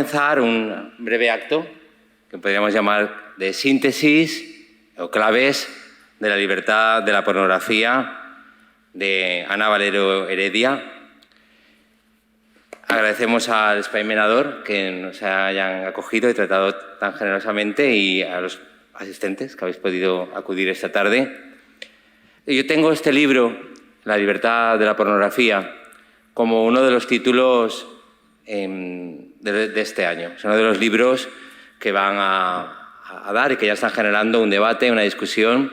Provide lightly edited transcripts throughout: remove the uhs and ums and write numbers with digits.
comenzar un breve acto que podríamos llamar de síntesis o claves de la libertad de la pornografía de Ana Valero Heredia. Agradecemos al Spaimenador que nos hayan acogido y tratado tan generosamente y a los asistentes que habéis podido acudir esta tarde. Yo tengo este libro, La libertad de la pornografía, como uno de los títulos de este año. Es uno de los libros que van a dar y que ya están generando un debate, una discusión,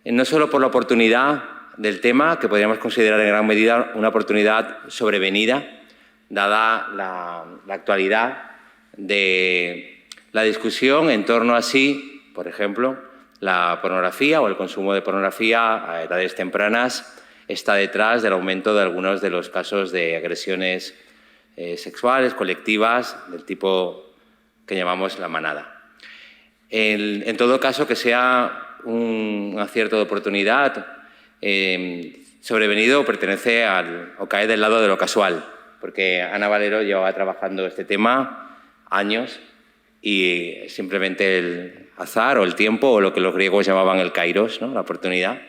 no solo por la oportunidad del tema, que podríamos considerar en gran medida una oportunidad sobrevenida, dada la actualidad de la discusión en torno a si, por ejemplo, la pornografía o el consumo de pornografía a edades tempranas está detrás del aumento de algunos de los casos de agresiones sexuales, colectivas, del tipo que llamamos la manada. En todo caso, que sea un acierto de oportunidad sobrevenido pertenece o cae del lado de lo casual, porque Ana Valero llevaba trabajando este tema años y simplemente el azar o el tiempo o lo que los griegos llamaban el kairos, ¿no? La oportunidad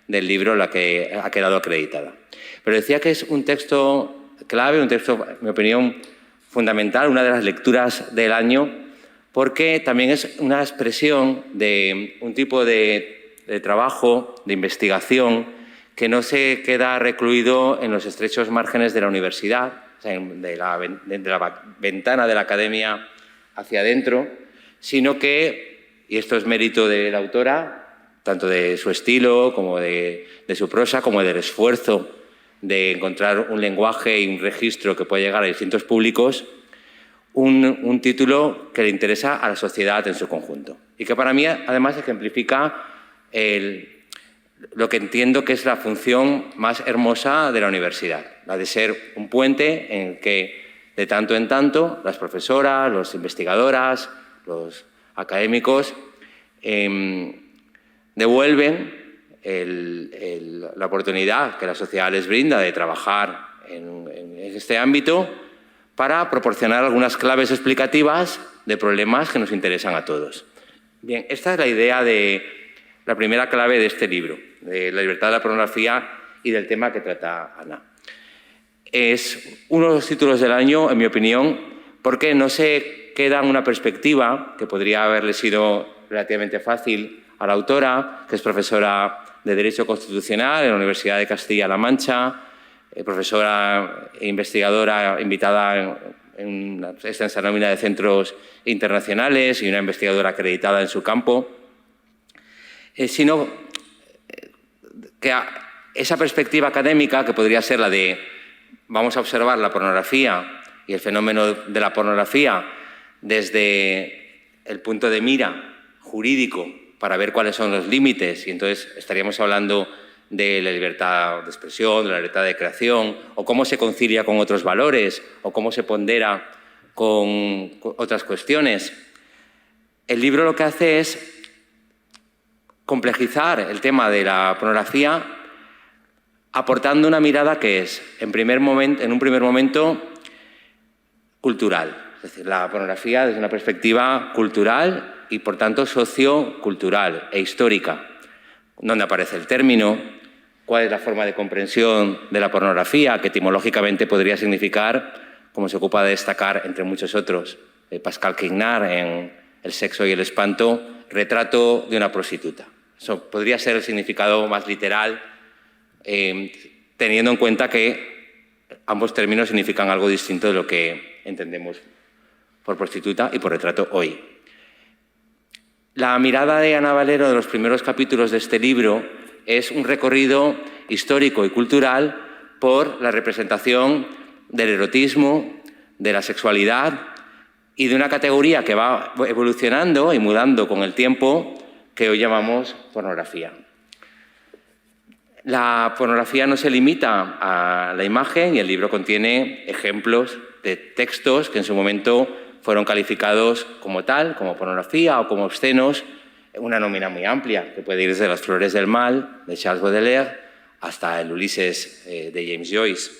del libro la que ha quedado acreditada. Pero decía que es un texto clave, un texto, en mi opinión, fundamental, una de las lecturas del año, porque también es una expresión de un tipo de trabajo, de investigación, que no se queda recluido en los estrechos márgenes de la universidad, o sea, de la ventana de la academia hacia adentro, sino que, y esto es mérito de la autora, tanto de su estilo como de su prosa, como del esfuerzo de encontrar un lenguaje y un registro que pueda llegar a distintos públicos, un título que le interesa a la sociedad en su conjunto y que para mí además ejemplifica lo que entiendo que es la función más hermosa de la universidad, la de ser un puente en el que de tanto en tanto las profesoras, las investigadoras, los académicos devuelven la oportunidad que la sociedad les brinda de trabajar en este ámbito para proporcionar algunas claves explicativas de problemas que nos interesan a todos. Bien, esta es la idea de la primera clave de este libro, de la libertad de la pornografía y del tema que trata Ana. Es uno de los títulos del año, en mi opinión, porque no se queda en una perspectiva que podría haberle sido relativamente fácil a la autora, que es profesora de Derecho Constitucional en la Universidad de Castilla-La Mancha, profesora e investigadora invitada en una extensa nómina de centros internacionales y una investigadora acreditada en su campo, sino que esa perspectiva académica, que podría ser la de vamos a observar la pornografía y el fenómeno de la pornografía desde el punto de mira jurídico para ver cuáles son los límites, y entonces estaríamos hablando de la libertad de expresión, de la libertad de creación, o cómo se concilia con otros valores, o cómo se pondera con otras cuestiones. El libro lo que hace es complejizar el tema de la pornografía aportando una mirada que es, en un primer momento, cultural. Es decir, la pornografía desde una perspectiva cultural y, por tanto, sociocultural e histórica. ¿Dónde aparece el término? ¿Cuál es la forma de comprensión de la pornografía? Que etimológicamente podría significar, como se ocupa de destacar entre muchos otros, Pascal Quignard en El sexo y el espanto, retrato de una prostituta. Eso podría ser el significado más literal, teniendo en cuenta que ambos términos significan algo distinto de lo que entendemos por prostituta y por retrato hoy. La mirada de Ana Valero de los primeros capítulos de este libro es un recorrido histórico y cultural por la representación del erotismo, de la sexualidad y de una categoría que va evolucionando y mudando con el tiempo, que hoy llamamos pornografía. La pornografía no se limita a la imagen y el libro contiene ejemplos de textos que en su momento fueron calificados como tal, como pornografía o como obscenos, una nómina muy amplia, que puede ir desde Las flores del mal, de Charles Baudelaire, hasta el Ulises de James Joyce.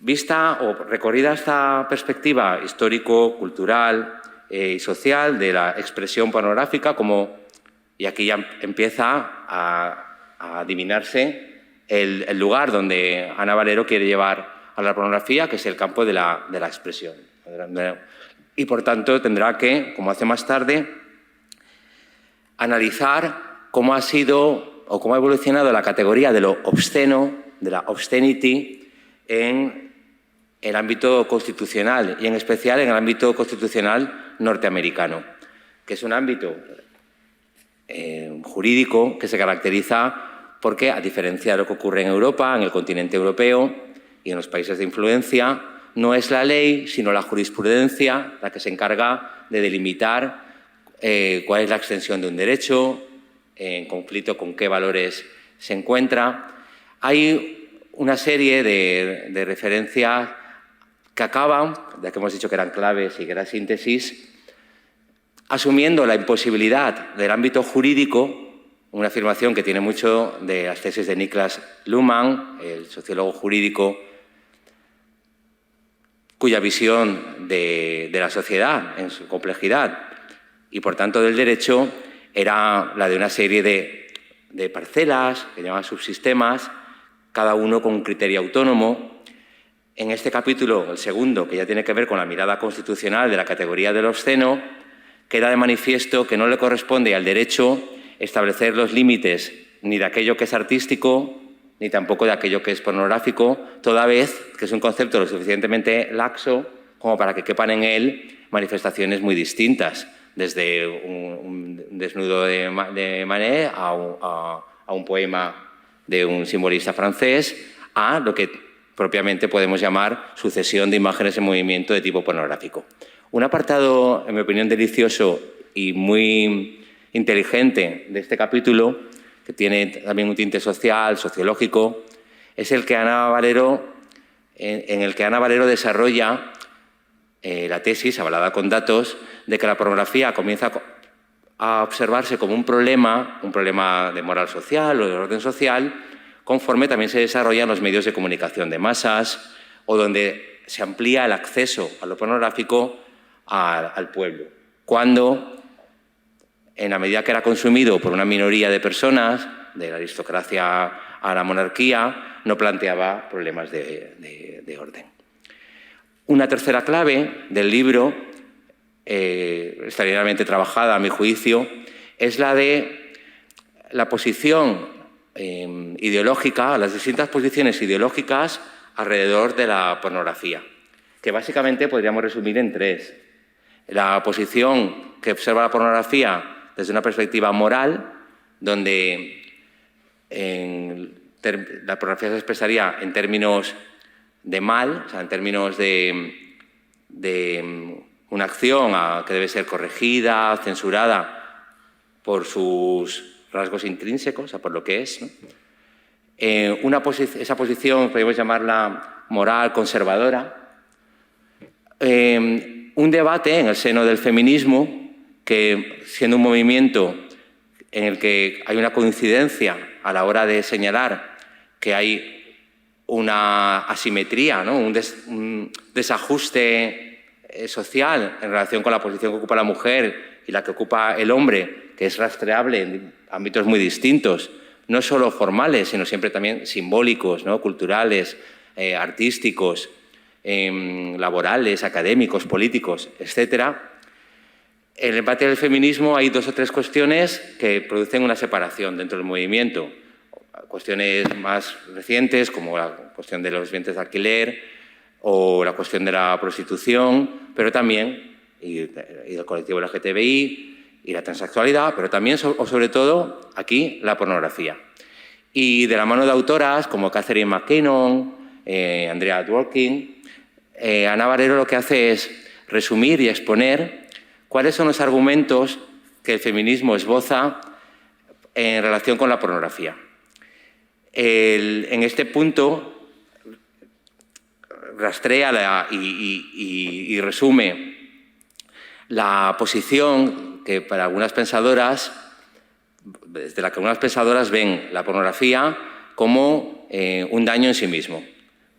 Vista o recorrida esta perspectiva histórico, cultural y social de la expresión pornográfica, y aquí ya empieza a adivinarse el lugar donde Ana Valero quiere llevar a la pornografía, que es el campo de la expresión. Y, por tanto, tendrá que, como hace más tarde, analizar cómo ha sido o cómo ha evolucionado la categoría de lo obsceno, de la obscenity, en el ámbito constitucional y, en especial, en el ámbito constitucional norteamericano, que es un ámbito jurídico que se caracteriza porque, a diferencia de lo que ocurre en Europa, en el continente europeo y en los países de influencia, no es la ley, sino la jurisprudencia la que se encarga de delimitar cuál es la extensión de un derecho, en conflicto con qué valores se encuentra. Hay una serie de referencias que acaban, ya que hemos dicho que eran claves y que era síntesis, asumiendo la imposibilidad del ámbito jurídico, una afirmación que tiene mucho de las tesis de Niklas Luhmann, el sociólogo jurídico, cuya visión de la sociedad en su complejidad y, por tanto, del derecho era la de una serie de parcelas, que llaman subsistemas, cada uno con un criterio autónomo. En este capítulo, el segundo, que ya tiene que ver con la mirada constitucional de la categoría del obsceno, queda de manifiesto que no le corresponde al derecho establecer los límites ni de aquello que es artístico, ni tampoco de aquello que es pornográfico, toda vez que es un concepto lo suficientemente laxo como para que quepan en él manifestaciones muy distintas, desde un desnudo de Manet a un poema de un simbolista francés, a lo que propiamente podemos llamar sucesión de imágenes en movimiento de tipo pornográfico. Un apartado, en mi opinión, delicioso y muy inteligente de este capítulo, que tiene también un tinte social, sociológico, es el que Ana Valero, en el que Ana Valero desarrolla la tesis, avalada con datos, de que la pornografía comienza a observarse como un problema de moral social o de orden social, conforme también se desarrollan los medios de comunicación de masas o donde se amplía el acceso a lo pornográfico al pueblo. Cuando, en la medida que era consumido por una minoría de personas, de la aristocracia a la monarquía, no planteaba problemas de orden. Una tercera clave del libro, extraordinariamente trabajada a mi juicio, es la de la posición ideológica, las distintas posiciones ideológicas alrededor de la pornografía, que básicamente podríamos resumir en tres. La posición que observa la pornografía desde una perspectiva moral, donde la pornografía se expresaría en términos de mal, o sea, en términos de una acción que debe ser corregida, censurada por sus rasgos intrínsecos, o sea, por lo que es, ¿no? Esa posición podemos llamarla moral conservadora. Un debate en el seno del feminismo que, siendo un movimiento en el que hay una coincidencia a la hora de señalar que hay una asimetría, ¿no? un desajuste social en relación con la posición que ocupa la mujer y la que ocupa el hombre, que es rastreable en ámbitos muy distintos, no solo formales, sino siempre también simbólicos, ¿no? Culturales, artísticos, laborales, académicos, políticos, etc. En el debate del feminismo hay dos o tres cuestiones que producen una separación dentro del movimiento. Cuestiones más recientes, como la cuestión de los vientres de alquiler o la cuestión de la prostitución, pero también, y del colectivo LGTBI, y la transexualidad, pero también, o sobre todo, aquí, la pornografía. Y de la mano de autoras como Catherine McKinnon, Andrea Dworkin, Ana Valero lo que hace es resumir y exponer cuáles son los argumentos que el feminismo esboza en relación con la pornografía. En este punto rastrea y resume la posición que para algunas pensadoras, desde la que algunas pensadoras ven la pornografía como un daño en sí mismo,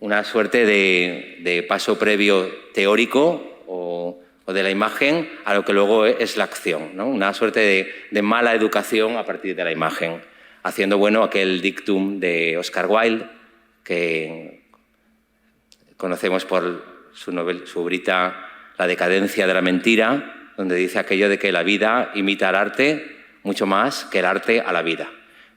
una suerte de paso previo teórico o de la imagen a lo que luego es la acción, ¿no? Una suerte de mala educación a partir de la imagen, haciendo bueno aquel dictum de Oscar Wilde, que conocemos por su obrita La decadencia de la mentira, donde dice aquello de que la vida imita al arte mucho más que el arte a la vida.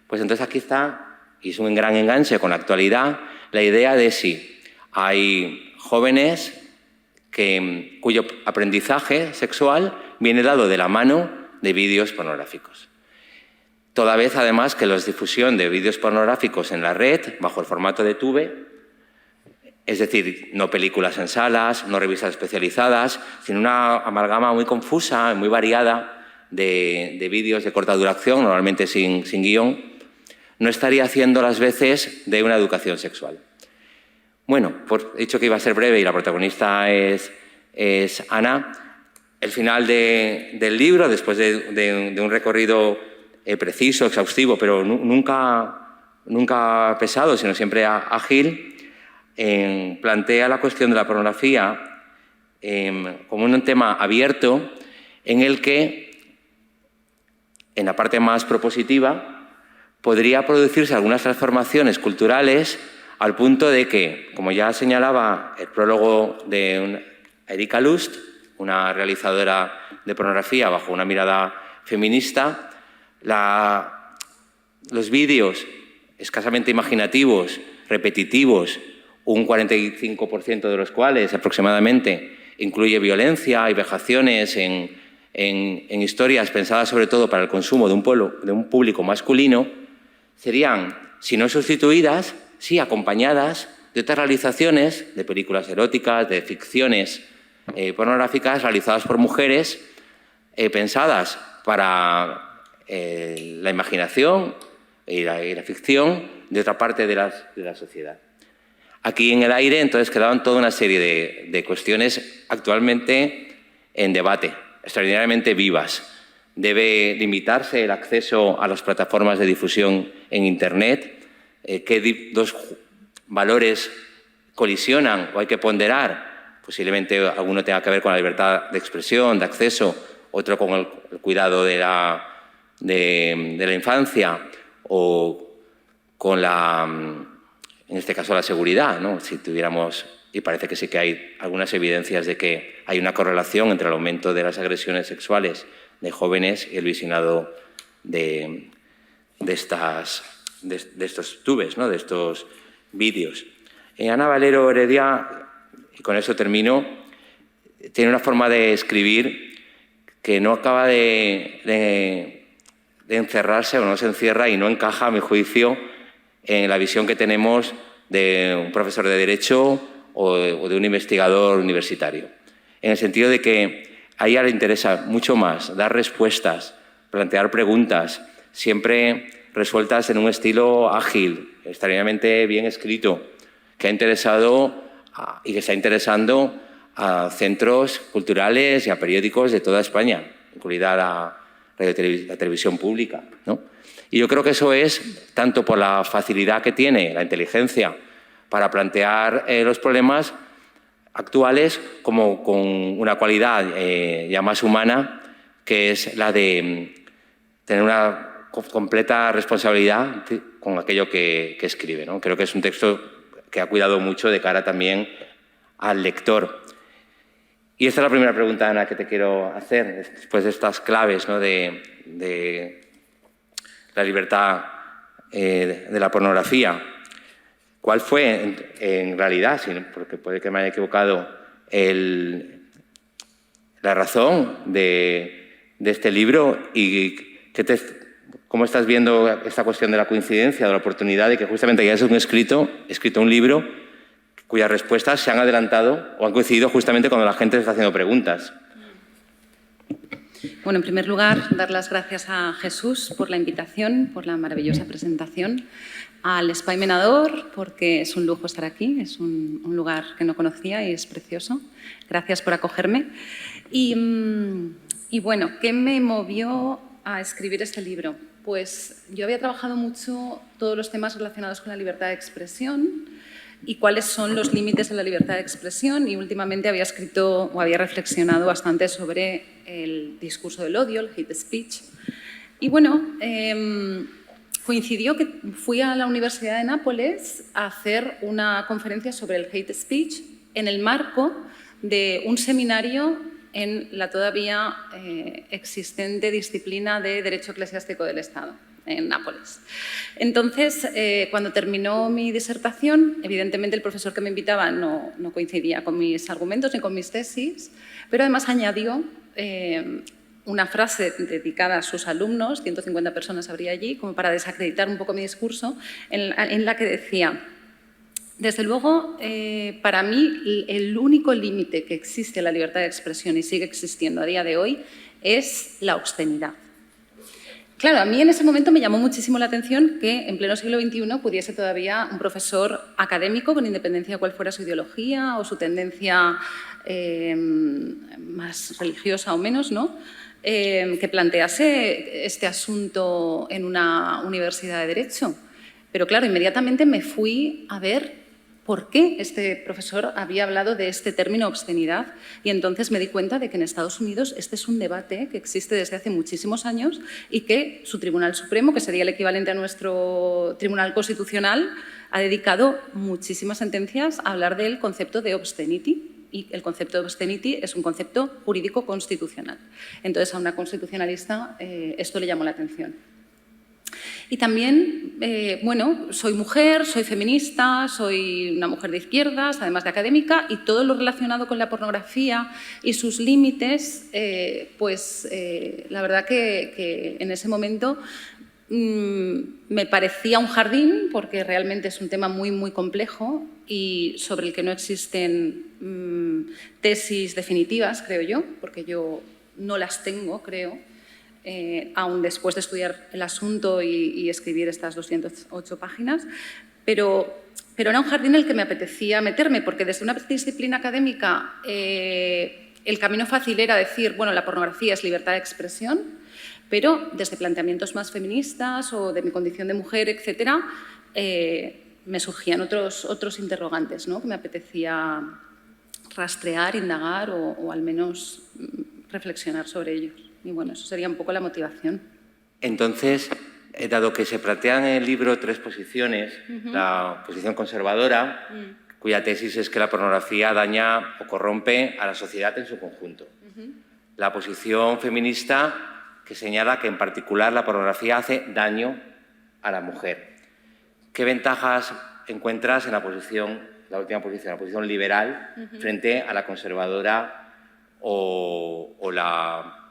Pues entonces aquí está, y es un gran enganche con la actualidad, la idea de si hay jóvenes cuyo aprendizaje sexual viene dado de la mano de vídeos pornográficos. Toda vez, además, que la difusión de vídeos pornográficos en la red, bajo el formato de Tube, es decir, no películas en salas, no revistas especializadas, sino una amalgama muy confusa, muy variada de vídeos de corta duración, normalmente sin guión, no estaría haciendo las veces de una educación sexual. Bueno, he dicho que iba a ser breve y la protagonista es Ana. El final del libro, después de un recorrido preciso, exhaustivo, pero nunca pesado, sino siempre ágil, plantea la cuestión de la pornografía como un tema abierto en el que, en la parte más propositiva, podría producirse algunas transformaciones culturales al punto de que, como ya señalaba el prólogo de Erika Lust, una realizadora de pornografía bajo una mirada feminista, los vídeos escasamente imaginativos, repetitivos, un 45% de los cuales aproximadamente incluye violencia y vejaciones en historias pensadas sobre todo para el consumo de un público masculino, serían, si no sustituidas, sí acompañadas de otras realizaciones de películas eróticas, de ficciones pornográficas realizadas por mujeres, pensadas para la imaginación y la ficción de otra parte de la sociedad. Aquí en el aire, entonces, quedaban toda una serie de cuestiones actualmente en debate, extraordinariamente vivas. Debe limitarse el acceso a las plataformas de difusión en Internet. ¿Qué dos valores colisionan o hay que ponderar? Posiblemente alguno tenga que ver con la libertad de expresión, de acceso, otro con el cuidado de la infancia o con en este caso, la seguridad, ¿no? Si tuviéramos, y parece que sí que hay algunas evidencias de que hay una correlación entre el aumento de las agresiones sexuales de jóvenes y el visionado de estos tubes, ¿no? De estos vídeos. Ana Valero Heredia, y con eso termino, tiene una forma de escribir que no acaba de encerrarse o no se encierra y no encaja, a mi juicio, en la visión que tenemos de un profesor de Derecho o de un investigador universitario. En el sentido de que a ella le interesa mucho más dar respuestas, plantear preguntas, siempre resueltas en un estilo ágil, extraordinariamente bien escrito, que ha interesado y que está interesando a centros culturales y a periódicos de toda España, incluida la televisión pública, ¿no? Y yo creo que eso es tanto por la facilidad que tiene la inteligencia para plantear los problemas actuales como con una cualidad ya más humana, que es la de tener una completa responsabilidad con aquello que escribe, ¿no? Creo que es un texto que ha cuidado mucho de cara también al lector. Y esta es la primera pregunta, Ana, que te quiero hacer, después de estas claves, ¿no? de la libertad de la pornografía. ¿Cuál fue, en realidad, porque puede que me haya equivocado, la razón de este libro y cómo estás viendo esta cuestión de la coincidencia, de la oportunidad de que justamente hayas escrito un libro cuyas respuestas se han adelantado o han coincidido justamente cuando la gente está haciendo preguntas? Bueno, en primer lugar, dar las gracias a Jesús por la invitación, por la maravillosa presentación, al Espai Menador, porque es un lujo estar aquí, es un lugar que no conocía y es precioso. Gracias por acogerme. Y bueno, ¿qué me movió a escribir este libro? Pues yo había trabajado mucho todos los temas relacionados con la libertad de expresión y cuáles son los límites de la libertad de expresión. Y últimamente había escrito o había reflexionado bastante sobre el discurso del odio, el hate speech. Y bueno, coincidió que fui a la Universidad de Nápoles a hacer una conferencia sobre el hate speech en el marco de un seminario en la todavía existente disciplina de Derecho Eclesiástico del Estado, en Nápoles. Entonces, cuando terminó mi disertación, evidentemente el profesor que me invitaba no coincidía con mis argumentos ni con mis tesis, pero además añadió una frase dedicada a sus alumnos, 150 personas habría allí, como para desacreditar un poco mi discurso, en la que decía: desde luego, para mí, el único límite que existe en la libertad de expresión y sigue existiendo a día de hoy es la obscenidad. Claro, a mí en ese momento me llamó muchísimo la atención que en pleno siglo XXI pudiese todavía un profesor académico, con independencia de cuál fuera su ideología o su tendencia más religiosa o menos, ¿no?, que plantease este asunto en una universidad de Derecho. Pero claro, inmediatamente me fui a ver por qué este profesor había hablado de este término obscenidad, y entonces me di cuenta de que en Estados Unidos este es un debate que existe desde hace muchísimos años y que su Tribunal Supremo, que sería el equivalente a nuestro Tribunal Constitucional, ha dedicado muchísimas sentencias a hablar del concepto de obscenity. Y el concepto de obscenity es un concepto jurídico constitucional. Entonces, a una constitucionalista esto le llamó la atención. Y también, bueno, soy mujer, soy feminista, soy una mujer de izquierdas, además de académica, y todo lo relacionado con la pornografía y sus límites, la verdad que en ese momento me parecía un jardín, porque realmente es un tema muy, muy complejo y sobre el que no existen tesis definitivas, creo yo, porque yo no las tengo, creo, aún después de estudiar el asunto y escribir estas 208 páginas, pero era un jardín en el que me apetecía meterme, porque desde una disciplina académica el camino fácil era decir, bueno, la pornografía es libertad de expresión, pero desde planteamientos más feministas o de mi condición de mujer, etcétera, me surgían otros interrogantes, ¿no?, que me apetecía rastrear, indagar o al menos reflexionar sobre ellos. Y bueno, eso sería un poco la motivación. Entonces, dado que se plantean en el libro tres posiciones, la posición conservadora, cuya tesis es que la pornografía daña o corrompe a la sociedad en su conjunto. La posición feminista, que señala que en particular la pornografía hace daño a la mujer. ¿Qué ventajas encuentras en la última posición, la posición liberal, frente a la conservadora o la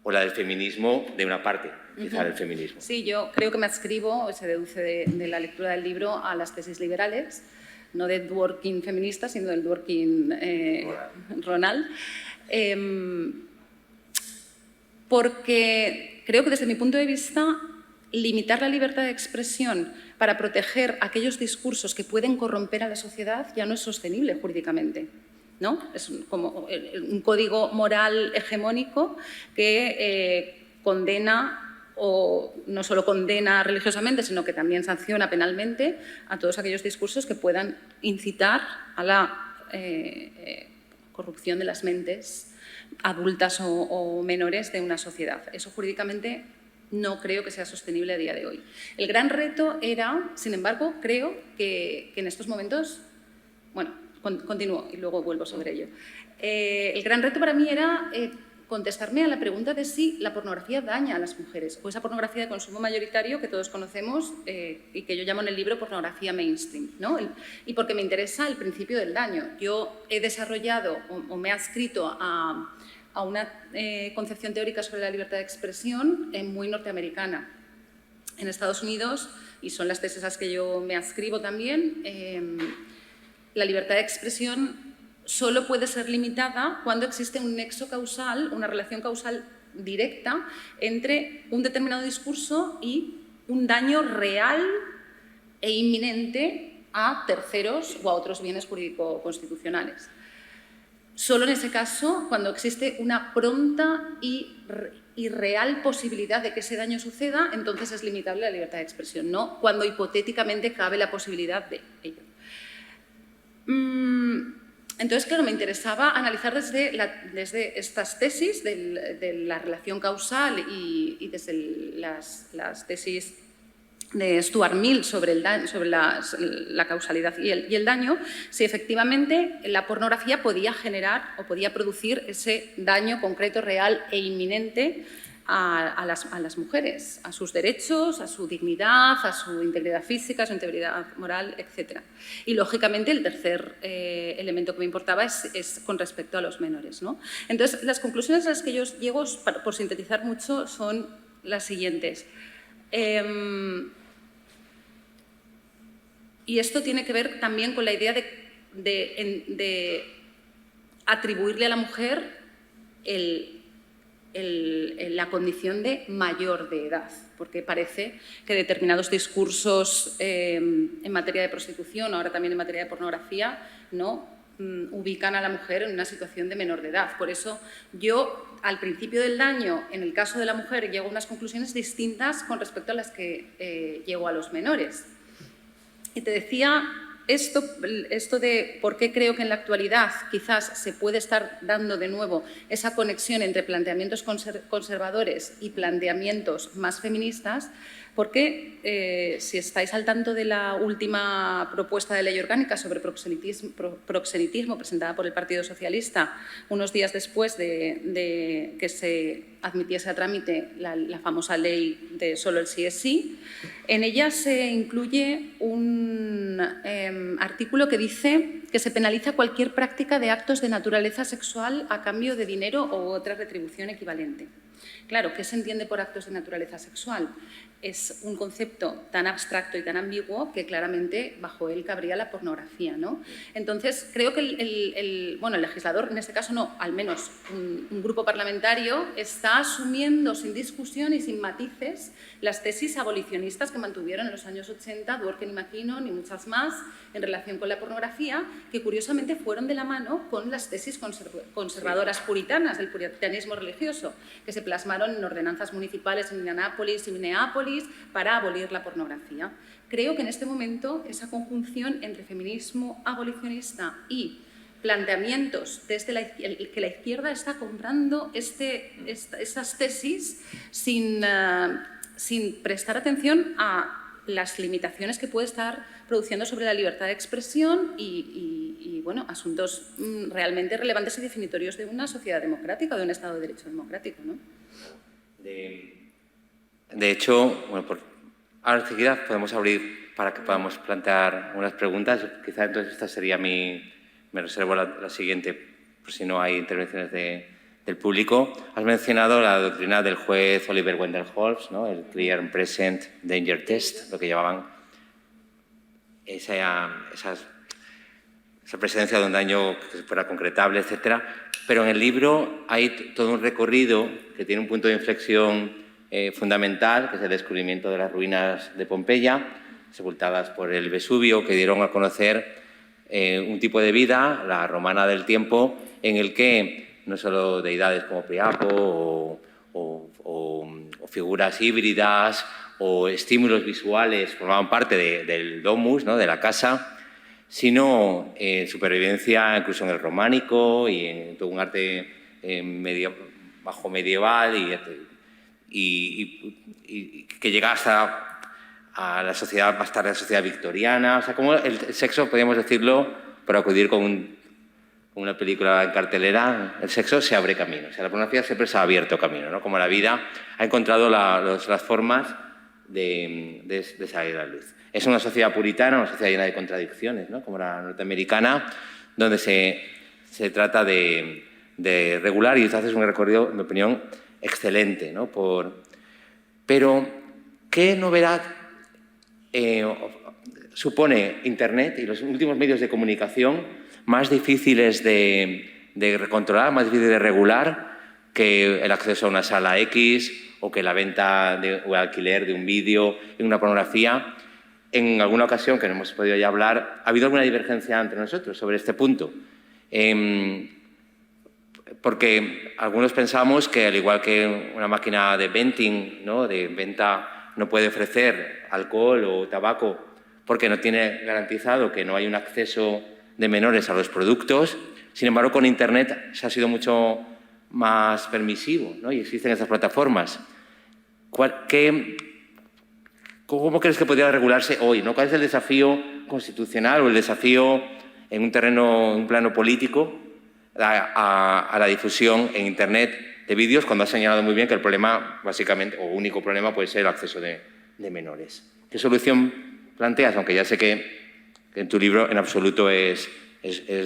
del feminismo, de una parte, quizá del feminismo? Sí, yo creo que me adscribo, se deduce de la lectura del libro, a las tesis liberales, no de Dworkin feminista, sino del Dworkin Ronald. Porque creo que desde mi punto de vista, limitar la libertad de expresión para proteger aquellos discursos que pueden corromper a la sociedad ya no es sostenible jurídicamente, ¿no? Es como un código moral hegemónico que condena, o no solo condena religiosamente, sino que también sanciona penalmente a todos aquellos discursos que puedan incitar a la corrupción de las mentes adultas o menores de una sociedad. Eso jurídicamente no creo que sea sostenible a día de hoy. El gran reto era, sin embargo, creo que en estos momentos, bueno, continúo y luego vuelvo sobre ello. El gran reto para mí era contestarme a la pregunta de si la pornografía daña a las mujeres, o esa pornografía de consumo mayoritario que todos conocemos y que yo llamo en el libro pornografía mainstream, ¿no? Y porque me interesa el principio del daño. Yo he desarrollado o me he adscrito a una concepción teórica sobre la libertad de expresión muy norteamericana. En Estados Unidos, y son las tesis a las que yo me adscribo también, la libertad de expresión solo puede ser limitada cuando existe un nexo causal, una relación causal directa entre un determinado discurso y un daño real e inminente a terceros o a otros bienes jurídico-constitucionales. Solo en ese caso, cuando existe una pronta y real posibilidad de que ese daño suceda, entonces es limitable la libertad de expresión, no cuando hipotéticamente cabe la posibilidad de ello. Entonces, claro, me interesaba analizar desde estas tesis de la relación causal y desde las tesis de Stuart Mill sobre la causalidad y el daño, si efectivamente la pornografía podía generar o podía producir ese daño concreto, real e inminente a las mujeres, a sus derechos, a su dignidad, a su integridad física, a su integridad moral, etc. Y, lógicamente, el tercer elemento que me importaba es con respecto a los menores, ¿no? Entonces, las conclusiones a las que yo llego, por sintetizar mucho, son las siguientes. Y esto tiene que ver también con la idea de atribuirle a la mujer la condición de mayor de edad, porque parece que determinados discursos en materia de prostitución, ahora también en materia de pornografía, ¿no?, ubican a la mujer en una situación de menor de edad. Por eso yo, al principio del daño, en el caso de la mujer, llego a unas conclusiones distintas con respecto a las que llego a los menores. Y te decía esto de por qué creo que en la actualidad quizás se puede estar dando de nuevo esa conexión entre planteamientos conservadores y planteamientos más feministas, porque si estáis al tanto de la última propuesta de ley orgánica sobre proxenetismo presentada por el Partido Socialista unos días después de que se admitiese a trámite la famosa ley de solo el sí es sí, en ella se incluye un artículo que dice que se penaliza cualquier práctica de actos de naturaleza sexual a cambio de dinero u otra retribución equivalente. Claro, ¿qué se entiende por actos de naturaleza sexual? Es un concepto tan abstracto y tan ambiguo que claramente bajo él cabría la pornografía, ¿no? Entonces, creo que el legislador, en este caso no, al menos un grupo parlamentario, está asumiendo sin discusión y sin matices las tesis abolicionistas que mantuvieron en los años 80 Dworkin y McKinnon y muchas más en relación con la pornografía, que curiosamente fueron de la mano con las tesis conservadoras puritanas, del puritanismo religioso, que se plasmaron en ordenanzas municipales en Indianápolis y Minneapolis para abolir la pornografía. Creo que en este momento esa conjunción entre feminismo abolicionista y planteamientos desde que la izquierda está comprando esas tesis sin prestar atención a las limitaciones que puede estar produciendo sobre la libertad de expresión y bueno, asuntos realmente relevantes y definitorios de una sociedad democrática o de un Estado de Derecho democrático, ¿no? De hecho, bueno, ahora enseguida podemos abrir para que podamos plantear unas preguntas. Quizá entonces esta sería me reservo la siguiente, por si no hay intervenciones del público. Has mencionado la doctrina del juez Oliver Wendell Holmes, ¿no?, el Clear and Present Danger Test, lo que llamaban esa presencia de un daño que fuera concretable, etc. Pero en el libro hay todo un recorrido que tiene un punto de inflexión fundamental, que es el descubrimiento de las ruinas de Pompeya, sepultadas por el Vesubio, que dieron a conocer un tipo de vida, la romana del tiempo, en el que no solo deidades como Priapo o figuras híbridas o estímulos visuales formaban parte del domus, ¿no?, de la casa, sino supervivencia incluso en el románico y en todo un arte bajo medieval y que llega hasta a la sociedad, más tarde a la sociedad victoriana. O sea, como el sexo, podríamos decirlo, por acudir con una película en cartelera, el sexo se abre camino. O sea, la pornografía siempre se ha abierto camino, ¿no? Como la vida ha encontrado las formas de salir a la luz. Es una sociedad puritana, una sociedad llena de contradicciones, ¿no?, como la norteamericana, donde se trata de regular, y haces un recorrido, en mi opinión, excelente, ¿no? Pero, ¿qué novedad supone Internet y los últimos medios de comunicación más difíciles de controlar, más difíciles de regular que el acceso a una sala X o que la venta o el alquiler de un vídeo en una pornografía? En alguna ocasión, que no hemos podido ya hablar, ha habido alguna divergencia entre nosotros sobre este punto. Porque algunos pensamos que, al igual que una máquina de vending, ¿no?, de venta, no puede ofrecer alcohol o tabaco porque no tiene garantizado que no hay un acceso de menores a los productos. Sin embargo, con Internet se ha sido mucho más permisivo, ¿no? Y existen estas plataformas. ¿Cómo crees que podría regularse hoy, ¿no? ¿Cuál es el desafío constitucional o el desafío en un plano político a la difusión en Internet de vídeos, cuando has señalado muy bien que el problema, básicamente, o único problema, puede ser el acceso de menores? ¿Qué solución planteas? Aunque ya sé que en tu libro en absoluto es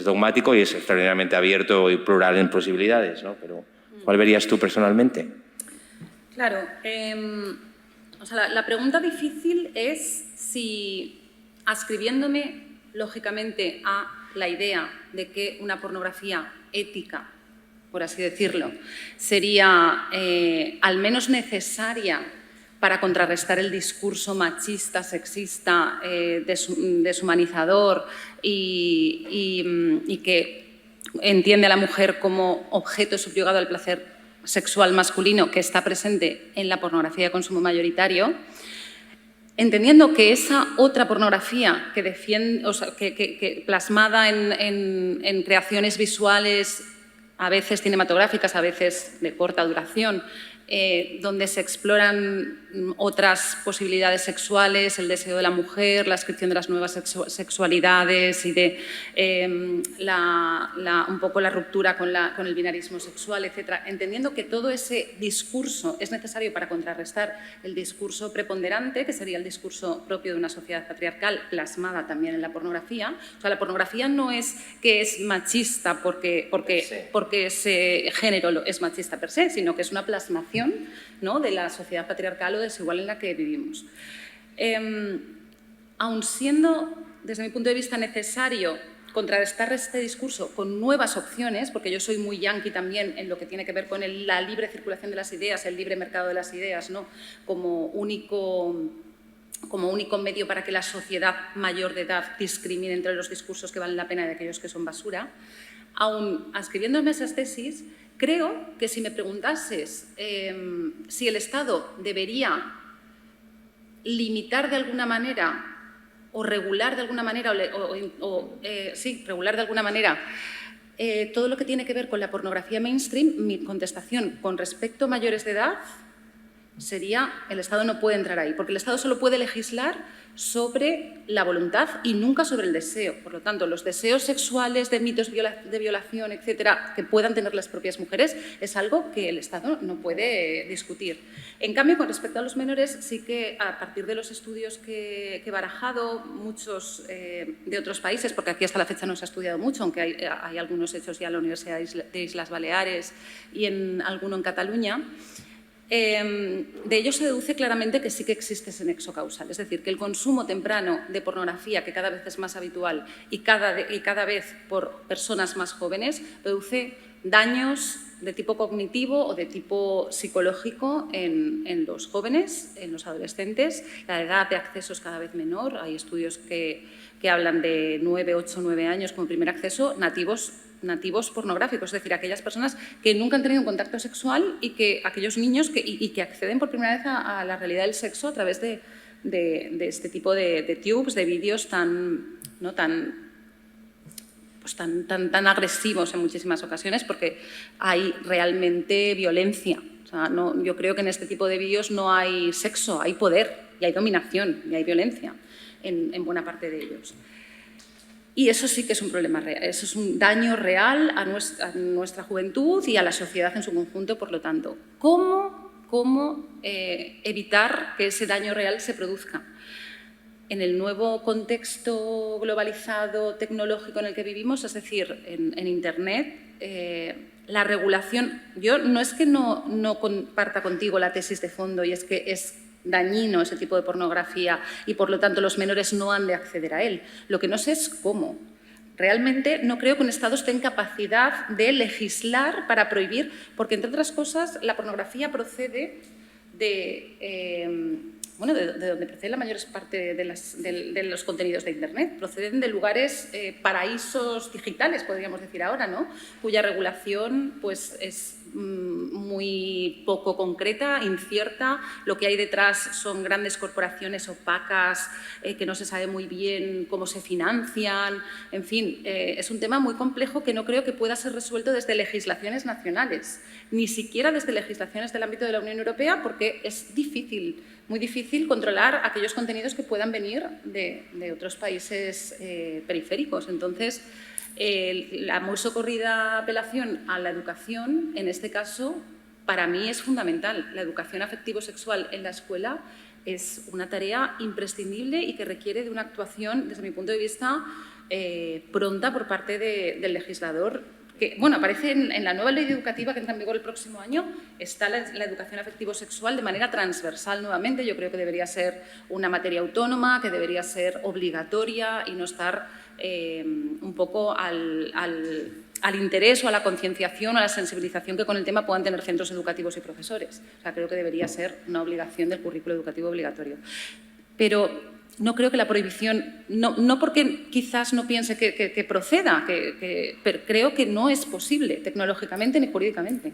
dogmático y es extraordinariamente abierto y plural en posibilidades, ¿no? Pero ¿cuál verías tú personalmente? Claro. O sea, la pregunta difícil es si, adscribiéndome lógicamente a la idea de que una pornografía ética, por así decirlo, sería al menos necesaria para contrarrestar el discurso machista, sexista, deshumanizador y que entiende a la mujer como objeto subyugado al placer sexual masculino que está presente en la pornografía de consumo mayoritario, entendiendo que esa otra pornografía que defiende, o sea, que plasmada en creaciones visuales, a veces cinematográficas, a veces de corta duración, donde se exploran otras posibilidades sexuales, el deseo de la mujer, la descripción de las nuevas sexualidades y de un poco la ruptura con el binarismo sexual, etc. Entendiendo que todo ese discurso es necesario para contrarrestar el discurso preponderante, que sería el discurso propio de una sociedad patriarcal, plasmada también en la pornografía. O sea, la pornografía no es que es machista porque ese género es machista per se, sino que es una plasmación, ¿no?, de la sociedad patriarcal o desigual en la que vivimos. Aun siendo, desde mi punto de vista, necesario contrarrestar este discurso con nuevas opciones, porque yo soy muy yanqui también en lo que tiene que ver con la libre circulación de las ideas, el libre mercado de las ideas, ¿no?, como único medio para que la sociedad mayor de edad discrimine entre los discursos que valen la pena y de aquellos que son basura. Aun adscribiéndome a esas tesis, creo que si me preguntases si el Estado debería limitar de alguna manera o regular de alguna manera, regular de alguna manera todo lo que tiene que ver con la pornografía mainstream, mi contestación con respecto a mayores de edad sería: el Estado no puede entrar ahí, porque el Estado solo puede legislar sobre la voluntad y nunca sobre el deseo. Por lo tanto, los deseos sexuales de mitos de violación, etcétera, que puedan tener las propias mujeres, es algo que el Estado no puede discutir. En cambio, con respecto a los menores, sí que a partir de los estudios que he barajado, muchos de otros países, porque aquí hasta la fecha no se ha estudiado mucho, aunque hay algunos hechos ya en la Universidad de Islas Baleares y en alguno en Cataluña, de ello se deduce claramente que sí que existe ese nexo causal, es decir, que el consumo temprano de pornografía, que cada vez es más habitual y cada vez por personas más jóvenes, produce daños de tipo cognitivo o de tipo psicológico en los jóvenes, en los adolescentes. La edad de acceso es cada vez menor, hay estudios que hablan de 9, 8, 9 años como primer acceso, nativos pornográficos, es decir, aquellas personas que nunca han tenido un contacto sexual y que aquellos niños que acceden por primera vez a la realidad del sexo a través de este tipo de tubes, de vídeos tan agresivos en muchísimas ocasiones, porque hay realmente violencia. O sea, yo creo que en este tipo de vídeos no hay sexo, hay poder y hay dominación y hay violencia en buena parte de ellos. Y eso sí que es un problema real, eso es un daño real a nuestra juventud y a la sociedad en su conjunto, por lo tanto. ¿Cómo evitar que ese daño real se produzca? En el nuevo contexto globalizado, tecnológico en el que vivimos, es decir, en Internet, la regulación... Yo no es que no comparta contigo la tesis de fondo, y es que es dañino ese tipo de pornografía y, por lo tanto, los menores no han de acceder a él. Lo que no sé es cómo. Realmente no creo que un Estado esté en capacidad de legislar para prohibir, porque, entre otras cosas, la pornografía procede de bueno, de donde procede la mayor parte de los contenidos de Internet. Proceden de lugares, paraísos digitales, podríamos decir ahora, ¿no? Cuya regulación pues, es muy poco concreta, incierta. Lo que hay detrás son grandes corporaciones opacas que no se sabe muy bien cómo se financian. En fin, es un tema muy complejo que no creo que pueda ser resuelto desde legislaciones nacionales, ni siquiera desde legislaciones del ámbito de la Unión Europea, porque es difícil, muy difícil controlar aquellos contenidos que puedan venir de otros países periféricos. Entonces, la muy socorrida apelación a la educación, en este caso, para mí es fundamental. La educación afectivo-sexual en la escuela es una tarea imprescindible y que requiere de una actuación, desde mi punto de vista, pronta por parte del legislador. Que, bueno, aparece en la nueva ley educativa que entra en vigor el próximo año, está la educación afectivo-sexual de manera transversal nuevamente. Yo creo que debería ser una materia autónoma, que debería ser obligatoria y no estar un poco al interés o a la concienciación o a la sensibilización que con el tema puedan tener centros educativos y profesores. O sea, creo que debería ser una obligación del currículo educativo obligatorio. Pero no creo que la prohibición, no porque quizás no piense que proceda, pero creo que no es posible tecnológicamente ni jurídicamente.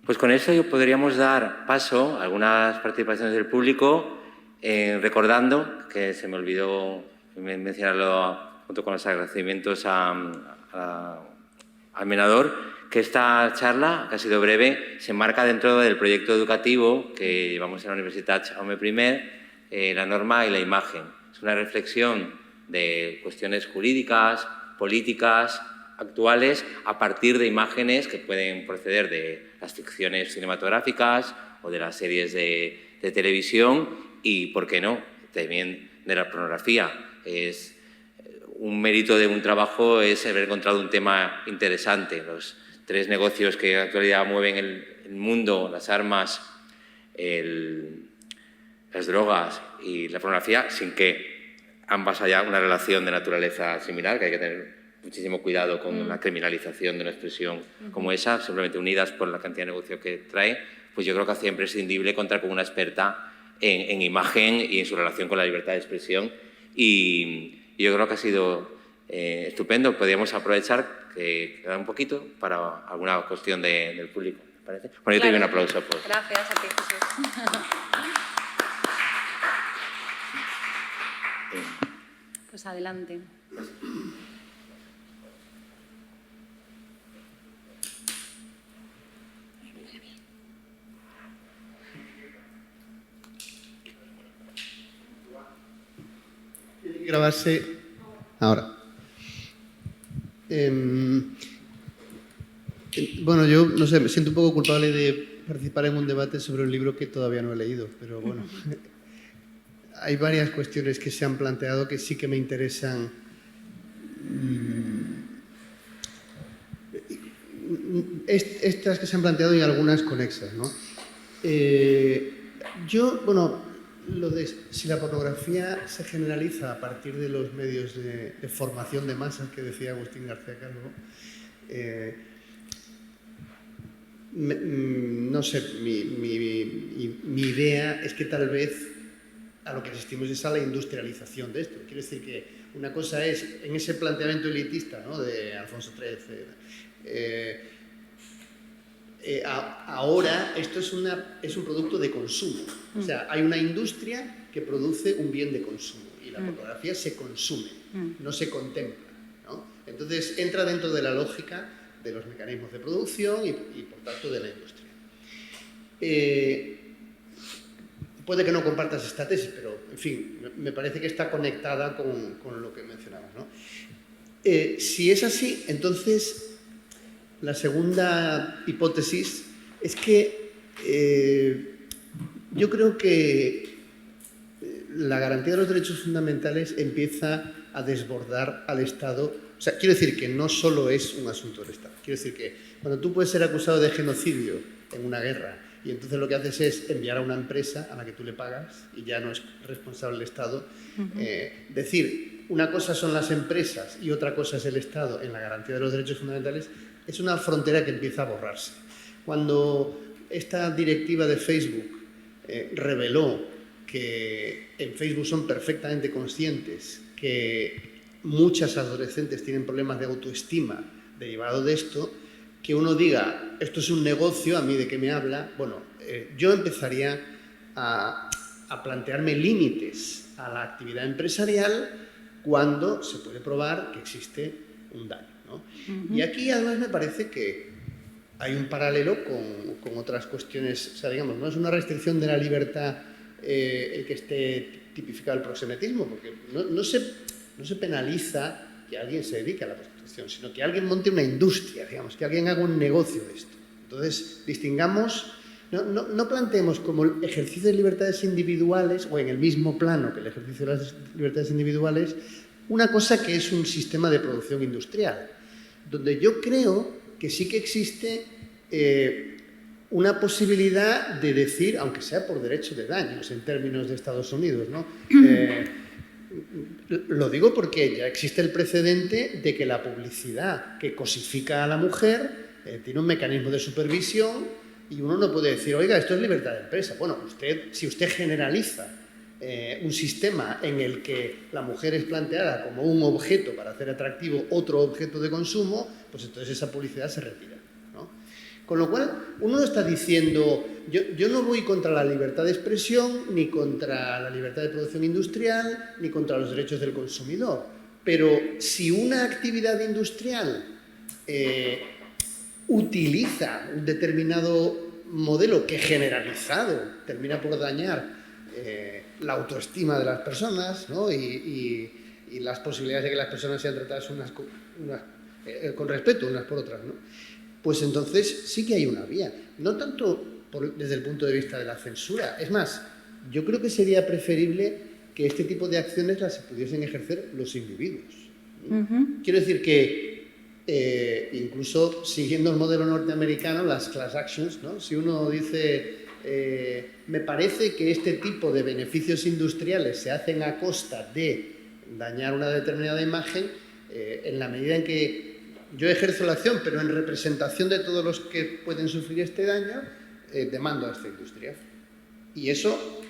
Pues con eso podríamos dar paso a algunas participaciones del público, recordando, que se me olvidó mencionarlo junto con los agradecimientos al Menador, que esta charla, que ha sido breve, se enmarca dentro del proyecto educativo que llevamos en la Universitat Jaume I, la norma y la imagen. Es una reflexión de cuestiones jurídicas, políticas, actuales, a partir de imágenes que pueden proceder de las ficciones cinematográficas o de las series de televisión y, ¿por qué no?, también de la pornografía. Es un mérito de un trabajo es haber encontrado un tema interesante. Los tres negocios que en la actualidad mueven el mundo, las armas, las drogas y la pornografía, sin que ambas haya una relación de naturaleza similar, que hay que tener muchísimo cuidado con la criminalización de una expresión como esa, simplemente unidas por la cantidad de negocio que trae, pues yo creo que hacía imprescindible contar con una experta en imagen y en su relación con la libertad de expresión. Y yo creo que ha sido estupendo. Podríamos aprovechar que queda un poquito para alguna cuestión del público, ¿te parece? Bueno, yo te doy un aplauso. Gracias a ti, Jesús. Pues adelante. Tiene que grabarse ahora. Bueno, yo no sé, me siento un poco culpable de participar en un debate sobre un libro que todavía no he leído, pero bueno. Hay varias cuestiones que se han planteado que sí que me interesan. Estas que se han planteado y algunas conexas, ¿no? Lo de si la pornografía se generaliza a partir de los medios de formación de masas que decía Agustín García Calvo, no sé, mi idea es que tal vez a lo que asistimos es a la industrialización de esto. Quiero decir que una cosa es, en ese planteamiento elitista, ¿no?, de Alfonso XIII, ahora esto es un producto de consumo. O sea, hay una industria que produce un bien de consumo y la pornografía se consume, no se contempla, ¿no? Entonces entra dentro de la lógica de los mecanismos de producción y por tanto de la industria. Puede que no compartas esta tesis, pero en fin, me parece que está conectada con lo que mencionabas, ¿no? Si es así, entonces la segunda hipótesis es que yo creo que la garantía de los derechos fundamentales empieza a desbordar al Estado. O sea, quiero decir que no solo es un asunto del Estado. Quiero decir que cuando tú puedes ser acusado de genocidio en una guerra y entonces lo que haces es enviar a una empresa a la que tú le pagas y ya no es responsable el Estado, decir una cosa son las empresas y otra cosa es el Estado en la garantía de los derechos fundamentales es una frontera que empieza a borrarse. Cuando esta directiva de Facebook reveló que en Facebook son perfectamente conscientes que muchas adolescentes tienen problemas de autoestima derivado de esto, que uno diga, esto es un negocio, ¿a mí de qué me habla? Bueno, yo empezaría a plantearme límites a la actividad empresarial cuando se puede probar que existe un daño, ¿no? Y aquí además me parece que hay un paralelo con otras cuestiones, o sea, digamos, no es una restricción de la libertad el que esté tipificado el proxenetismo, porque no se penaliza que alguien se dedique a la prostitución, sino que alguien monte una industria, digamos, que alguien haga un negocio de esto. Entonces, distingamos, no planteemos como el ejercicio de libertades individuales, o en el mismo plano que el ejercicio de las libertades individuales, una cosa que es un sistema de producción industrial, donde yo creo que sí que existe una posibilidad de decir, aunque sea por derecho de daños en términos de Estados Unidos, ¿no? Lo digo porque ya existe el precedente de que la publicidad que cosifica a la mujer tiene un mecanismo de supervisión y uno no puede decir, oiga, esto es libertad de empresa. Bueno, si usted generaliza un sistema en el que la mujer es planteada como un objeto para hacer atractivo otro objeto de consumo, pues entonces esa publicidad se retira, ¿no? Con lo cual, uno no está diciendo, yo no voy contra la libertad de expresión, ni contra la libertad de producción industrial, ni contra los derechos del consumidor. Pero si una actividad industrial utiliza un determinado modelo que generalizado termina por dañar la autoestima de las personas, ¿no? y las posibilidades de que las personas sean tratadas con respeto unas por otras, ¿no? Pues entonces sí que hay una vía. No tanto desde el punto de vista de la censura. Es más, yo creo que sería preferible que este tipo de acciones las pudiesen ejercer los individuos, ¿no? Quiero decir que incluso siguiendo el modelo norteamericano, las class actions, ¿no? Si uno dice, me parece que este tipo de beneficios industriales se hacen a costa de dañar una determinada imagen, en la medida en que yo ejerzo la acción, pero en representación de todos los que pueden sufrir este daño, demando a esta industria. Y eso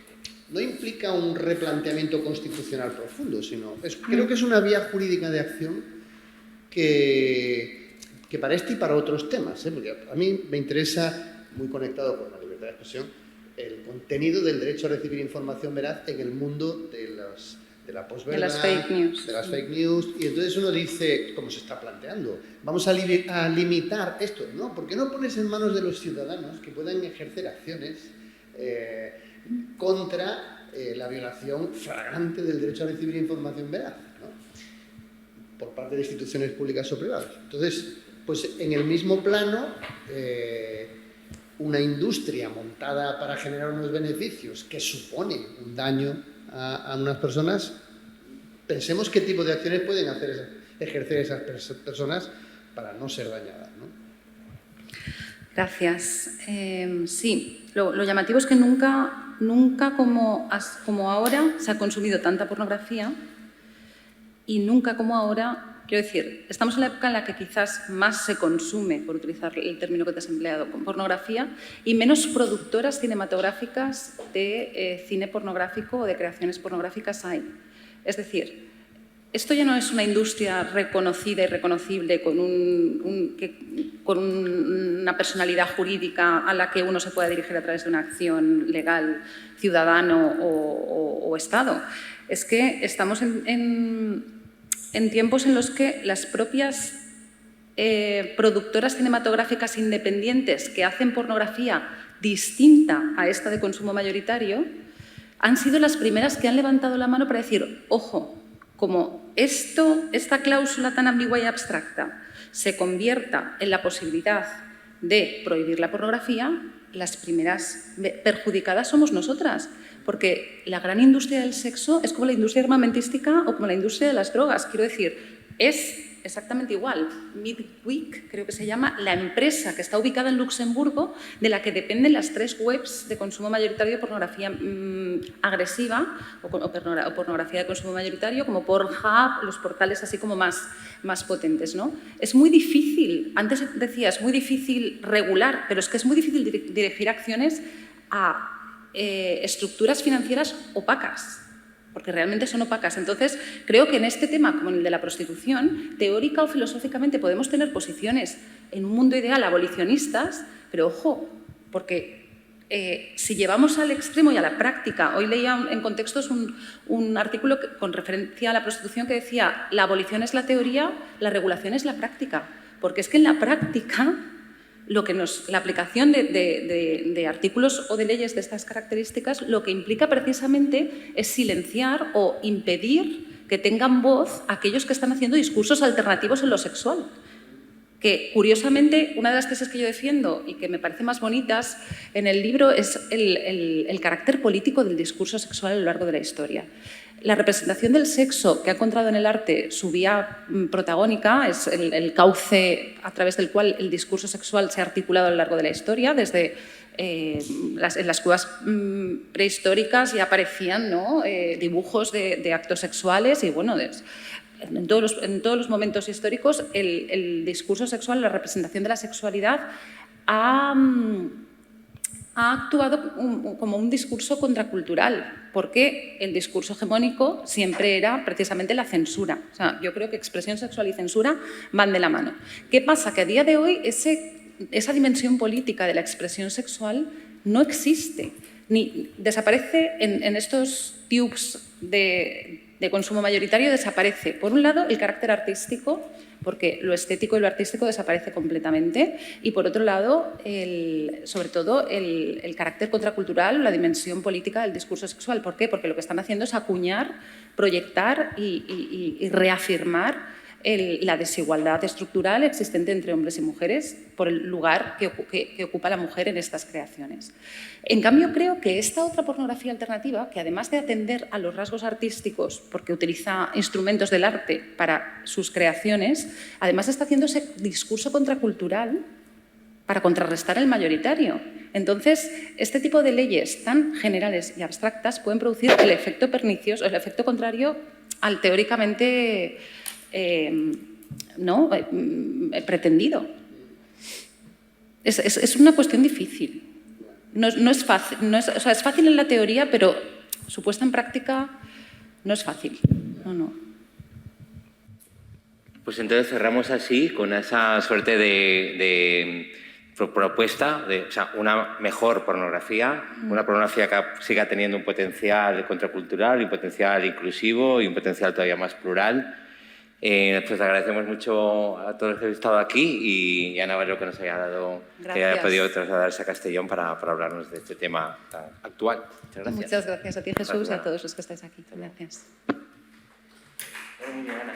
no implica un replanteamiento constitucional profundo, sino creo que es una vía jurídica de acción que para este y para otros temas, porque a mí me interesa, muy conectado con la libertad de expresión, el contenido del derecho a recibir información veraz en el mundo de la posverdad, de las fake news. De las fake news. Y entonces uno dice, como se está planteando, vamos a limitar esto, ¿no? ¿Por qué no pones en manos de los ciudadanos que puedan ejercer acciones contra la violación flagrante del derecho a recibir información veraz, ¿no? Por parte de instituciones públicas o privadas? Entonces, pues en el mismo plano, una industria montada para generar unos beneficios que supone un daño a unas personas, pensemos qué tipo de acciones pueden ejercer esas personas para no ser dañadas, ¿no? Gracias. Sí, lo llamativo es que nunca como ahora se ha consumido tanta pornografía y nunca como ahora, quiero decir, estamos en la época en la que quizás más se consume, por utilizar el término que te has empleado, con pornografía, y menos productoras cinematográficas de cine pornográfico o de creaciones pornográficas hay. Es decir, esto ya no es una industria reconocida y reconocible con una personalidad jurídica a la que uno se pueda dirigir a través de una acción legal, ciudadano o Estado. Es que estamos en tiempos en los que las propias productoras cinematográficas independientes que hacen pornografía distinta a esta de consumo mayoritario han sido las primeras que han levantado la mano para decir, ojo, como esta cláusula tan ambigua y abstracta se convierta en la posibilidad de prohibir la pornografía, las primeras perjudicadas somos nosotras. Porque la gran industria del sexo es como la industria armamentística o como la industria de las drogas. Quiero decir, es exactamente igual. Midweek, creo que se llama, la empresa que está ubicada en Luxemburgo, de la que dependen las 3 webs de consumo mayoritario de pornografía agresiva o pornografía de consumo mayoritario, como Pornhub, los portales así como más potentes, ¿no? Es muy difícil, antes decía, es muy difícil regular, pero es que es muy difícil dirigir acciones a estructuras financieras opacas, porque realmente son opacas. Entonces, creo que en este tema, como en el de la prostitución, teórica o filosóficamente podemos tener posiciones en un mundo ideal abolicionistas, pero ojo, porque si llevamos al extremo y a la práctica, hoy leía en Contextos un artículo con referencia a la prostitución que decía la abolición es la teoría, la regulación es la práctica, porque es que en la práctica la aplicación de artículos o de leyes de estas características lo que implica precisamente es silenciar o impedir que tengan voz aquellos que están haciendo discursos alternativos en lo sexual. Que, curiosamente, una de las tesis que yo defiendo y que me parece más bonitas en el libro es el carácter político del discurso sexual a lo largo de la historia. La representación del sexo que ha encontrado en el arte su vía protagónica es el cauce a través del cual el discurso sexual se ha articulado a lo largo de la historia. Desde en las cuevas prehistóricas ya aparecían, ¿no?, dibujos de actos sexuales y, bueno, en todos los momentos históricos el discurso sexual, la representación de la sexualidad ha actuado como un discurso contracultural, porque el discurso hegemónico siempre era precisamente la censura. O sea, yo creo que expresión sexual y censura van de la mano. ¿Qué pasa? Que a día de hoy esa dimensión política de la expresión sexual no existe, ni desaparece en estos tubes de consumo mayoritario. Desaparece, por un lado, el carácter artístico, porque lo estético y lo artístico desaparece completamente, y por otro lado, sobre todo, el carácter contracultural, la dimensión política del discurso sexual. ¿Por qué? Porque lo que están haciendo es acuñar, proyectar y reafirmar la desigualdad estructural existente entre hombres y mujeres por el lugar que ocupa la mujer en estas creaciones. En cambio, creo que esta otra pornografía alternativa, que además de atender a los rasgos artísticos, porque utiliza instrumentos del arte para sus creaciones, además está haciendo ese discurso contracultural para contrarrestar el mayoritario. Entonces, este tipo de leyes tan generales y abstractas pueden producir el efecto pernicioso, el efecto contrario al teóricamente pretendido. Es una cuestión difícil. No es fácil. O sea, es fácil en la teoría, pero su puesta en práctica no es fácil. No. Pues entonces cerramos así, con esa suerte de propuesta de, o sea, una mejor pornografía, una pornografía que siga teniendo un potencial contracultural, un potencial inclusivo y un potencial todavía más plural. Pues agradecemos mucho a todos los que habéis estado aquí y a Navarro que nos haya dado, que haya podido trasladarse a Castellón para hablarnos de este tema tan actual. Muchas gracias. Muchas gracias a ti, Jesús, y a todos los que estáis aquí. Gracias. Muy bien, Ana.